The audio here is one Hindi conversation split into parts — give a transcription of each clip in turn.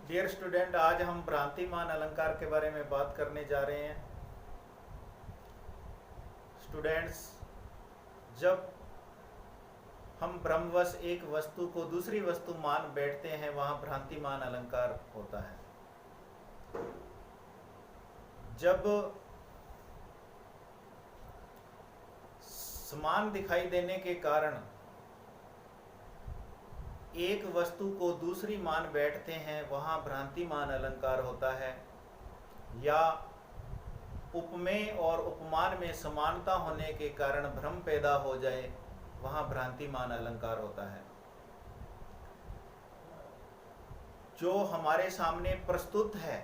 डियर स्टूडेंट, आज हम भ्रांतिमान अलंकार के बारे में बात करने जा रहे हैं। स्टूडेंट्स, जब हम भ्रमवश एक वस्तु को दूसरी वस्तु मान बैठते हैं, वहाँ भ्रांतिमान अलंकार होता है। जब समान दिखाई देने के कारण एक वस्तु को दूसरी मान बैठते हैं, वहाँ भ्रांतिमान अलंकार होता है। या उपमेय और उपमान में समानता होने के कारण भ्रम पैदा हो जाए, वहाँ भ्रांतिमान अलंकार होता है। जो हमारे सामने प्रस्तुत है,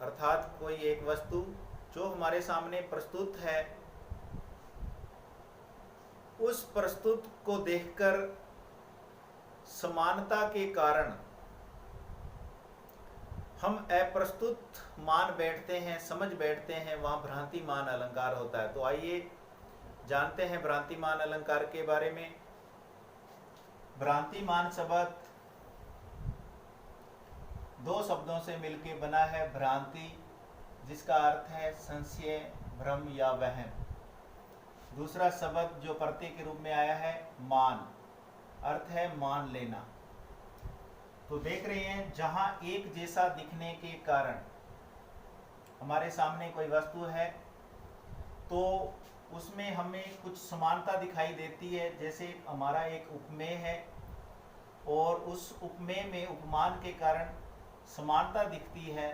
अर्थात कोई एक वस्तु जो हमारे सामने प्रस्तुत है, उस प्रस्तुत को देखकर समानता के कारण हम अप्रस्तुत मान बैठते हैं, समझ बैठते हैं, वहाँ भ्रांतिमान अलंकार होता है। तो आइए जानते हैं भ्रांतिमान अलंकार के बारे में। भ्रांतिमान शब्द दो शब्दों से मिलकर बना है। भ्रांति, जिसका अर्थ है संशय, भ्रम या वहम। दूसरा शब्द जो प्रत्यय के रूप में आया है, मान, अर्थ है मान लेना। तो देख रहे हैं, जहां एक जैसा दिखने के कारण हमारे सामने कोई वस्तु है तो उसमें हमें कुछ समानता दिखाई देती है। जैसे हमारा एक उपमेय है और उस उपमेय में उपमान के कारण समानता दिखती है,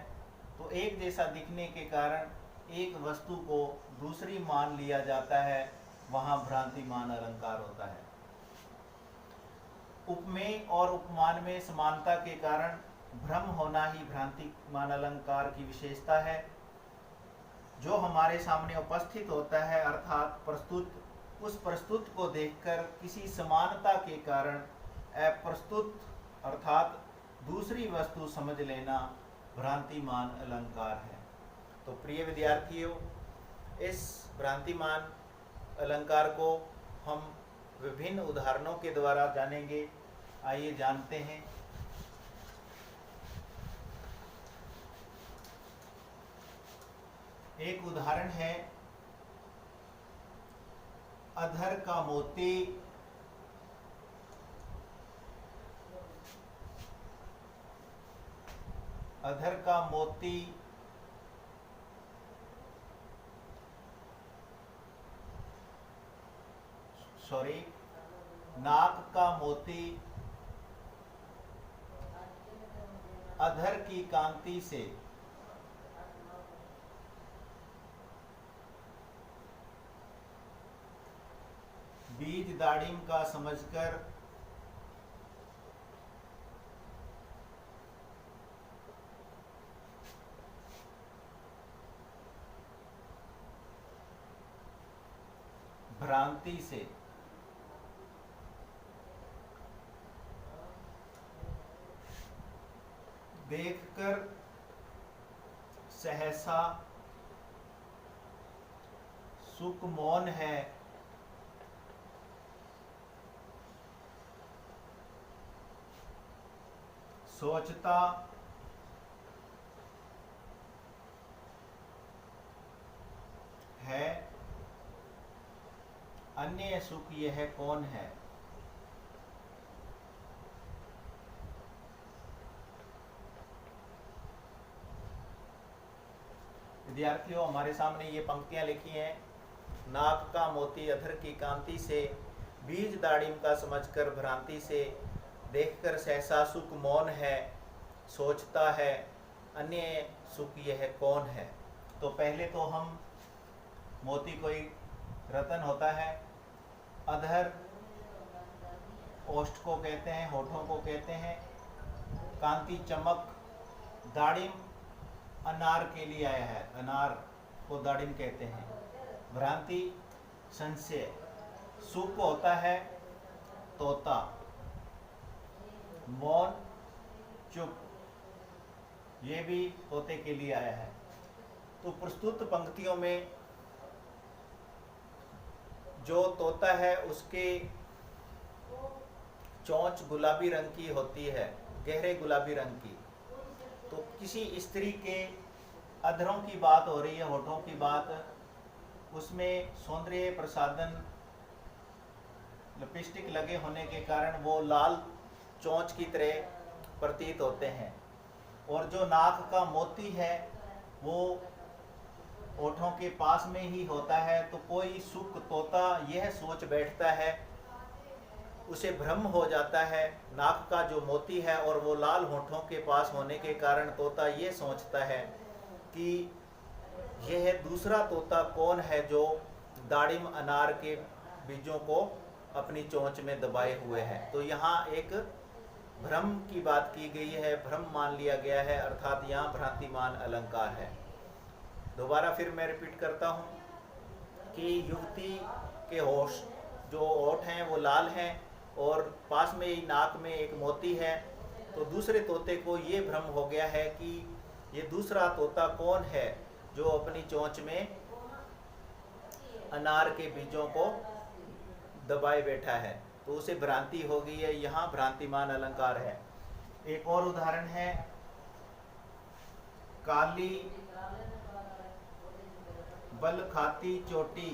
तो एक जैसा दिखने के कारण एक वस्तु को दूसरी मान लिया जाता है, वहाँ भ्रांतिमान अलंकार होता है। उपमेय और उपमान में समानता के कारण भ्रम होना ही भ्रांतिमान अलंकार की विशेषता है। जो हमारे सामने उपस्थित होता है, अर्थात प्रस्तुत, उस प्रस्तुत को देखकर किसी समानता के कारण अप्रस्तुत अर्थात दूसरी वस्तु समझ लेना भ्रांतिमान अलंकार है। तो प्रिय विद्यार्थियों, इस भ्रांतिमान अलंकार को हम विभिन्न उदाहरणों के द्वारा जानेंगे। आइए जानते हैं। एक उदाहरण है, अधर का मोती अधर का मोती नाक का मोती अधर की कांति से बीज दाड़िम का समझकर भ्रांति से देखकर सहसा सुख मौन है, सोचता है, अन्य सुख यह कौन है। विद्यार्थियों, हमारे सामने ये पंक्तियां लिखी हैं। नाक का मोती अधर की कांति से बीज दाड़िम का समझकर भ्रांति से देखकर सहसा सुख मौन है, सोचता है, अन्य सुख यह कौन है। तो पहले तो हम मोती कोई रतन होता है, अधर ओष्ठ को कहते हैं, होठों को कहते हैं, कांति चमक, दाड़िम अनार के लिए आया है, अनार को दाड़िम कहते हैं। भ्रांति संशय, सुख होता है तोता, मौन चुप, ये भी तोते के लिए आया है। तो प्रस्तुत पंक्तियों में जो तोता है उसके चोंच गुलाबी रंग की होती है, गहरे गुलाबी रंग की, तो किसी स्त्री के अधरों की बात हो रही है, होठों की बात, उसमें सौंदर्य प्रसाधन लिपस्टिक लगे होने के कारण वो लाल चोंच की तरह प्रतीत होते हैं। और जो नाक का मोती है वो होठों के पास में ही होता है, तो कोई सुख तोता यह सोच बैठता है, उसे भ्रम हो जाता है नाक का जो मोती है और वो लाल होठों के पास होने के कारण तोता ये सोचता है कि यह दूसरा तोता कौन है जो दाड़िम अनार के बीजों को अपनी चोंच में दबाए हुए है। तो यहाँ एक भ्रम की बात की गई है, भ्रम मान लिया गया है, अर्थात यहाँ भ्रांतिमान अलंकार है। दोबारा फिर मैं रिपीट करता हूँ कि युवती के होश जो होठ हैं वो लाल हैं और पास में ही नाक में एक मोती है, तो दूसरे तोते को ये भ्रम हो गया है कि ये दूसरा तोता कौन है जो अपनी चोंच में अनार के बीजों को दबाए बैठा है, तो उसे भ्रांति हो गई है। यहाँ भ्रांतिमान अलंकार है। एक और उदाहरण है, काली बल खाती चोटी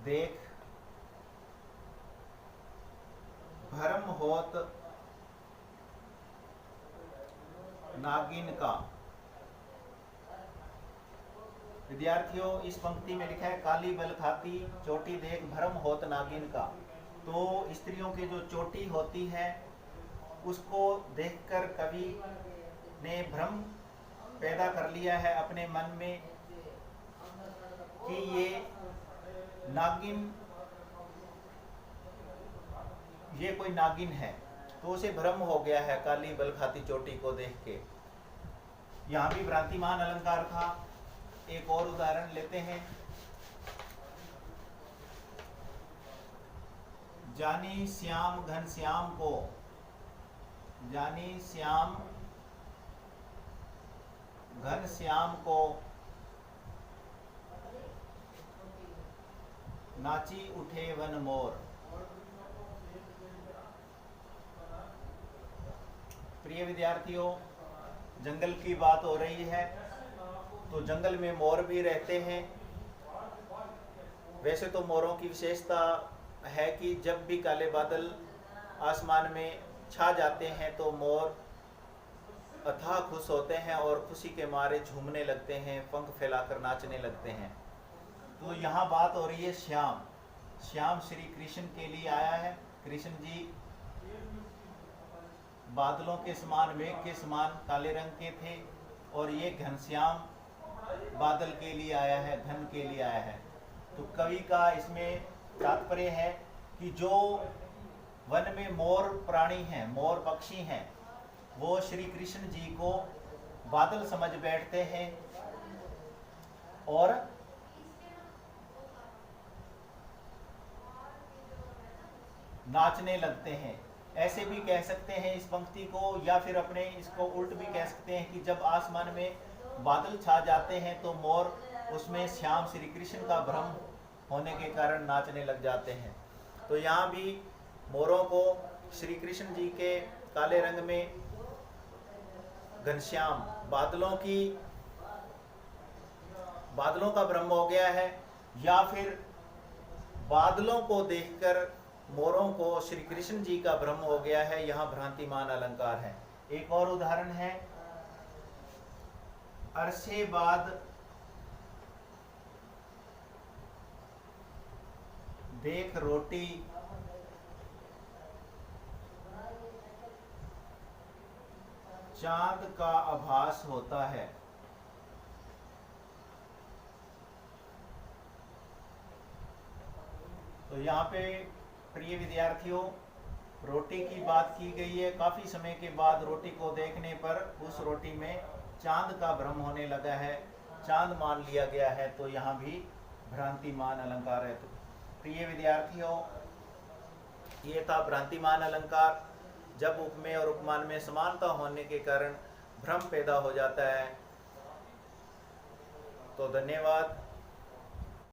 देख भरम होत नागिन का। विद्यार्थियों, इस पंक्ति में लिखा है काली बल खाती चोटी देख भरम होत नागिन का। तो स्त्रियों की जो चोटी होती है उसको देखकर कवि ने भ्रम पैदा कर लिया है अपने मन में कि ये नागिन, ये कोई नागिन है, तो उसे भ्रम हो गया है काली बल खाती चोटी को देख के। यहाँ भी भ्रांतिमान अलंकार था। एक और उदाहरण लेते हैं, जानी श्याम घनश्याम को, जानी श्याम घनश्याम को नाची उठे वन मोर। प्रिय विद्यार्थियों, जंगल की बात हो रही है, तो जंगल में मोर भी रहते हैं। वैसे तो मोरों की विशेषता है कि जब भी काले बादल आसमान में छा जाते हैं तो मोर अथाह खुश होते हैं और खुशी के मारे झूमने लगते हैं, पंख फैलाकर नाचने लगते हैं। तो यहाँ बात हो रही है श्याम। श्याम श्री कृष्ण के लिए आया है। कृष्ण जी बादलों के समान, मेघ के समान काले रंग के थे, और ये घनश्याम बादल के लिए आया है, घन के लिए आया है। तो कवि का इसमें तात्पर्य है कि जो वन में मोर प्राणी हैं, मोर पक्षी हैं, वो श्री कृष्ण जी को बादल समझ बैठते हैं और नाचने लगते हैं। ऐसे भी कह सकते हैं इस पंक्ति को, या फिर अपने इसको उल्ट भी कह सकते हैं कि जब आसमान में बादल छा जाते हैं तो मोर उसमें श्याम श्री कृष्ण का भ्रम होने के कारण नाचने लग जाते हैं। तो यहाँ भी मोरों को श्री कृष्ण जी के काले रंग में घनश्याम बादलों का भ्रम हो गया है, या फिर बादलों को देखकर मोरों को श्री कृष्ण जी का भ्रम हो गया है। यहाँ भ्रांतिमान अलंकार है। एक और उदाहरण है, अरसे बाद देख रोटी चांद का आभास होता है। तो यहाँ पे प्रिय विद्यार्थियों, रोटी की बात की गई है। काफी समय के बाद रोटी को देखने पर उस रोटी में चांद का भ्रम होने लगा है, चांद मान लिया गया है। तो यहाँ भी भ्रांतिमान अलंकार है। तो प्रिय विद्यार्थियों, ये था भ्रांतिमान अलंकार। जब उपमेय और उपमान में समानता होने के कारण भ्रम पैदा हो जाता है। तो धन्यवाद।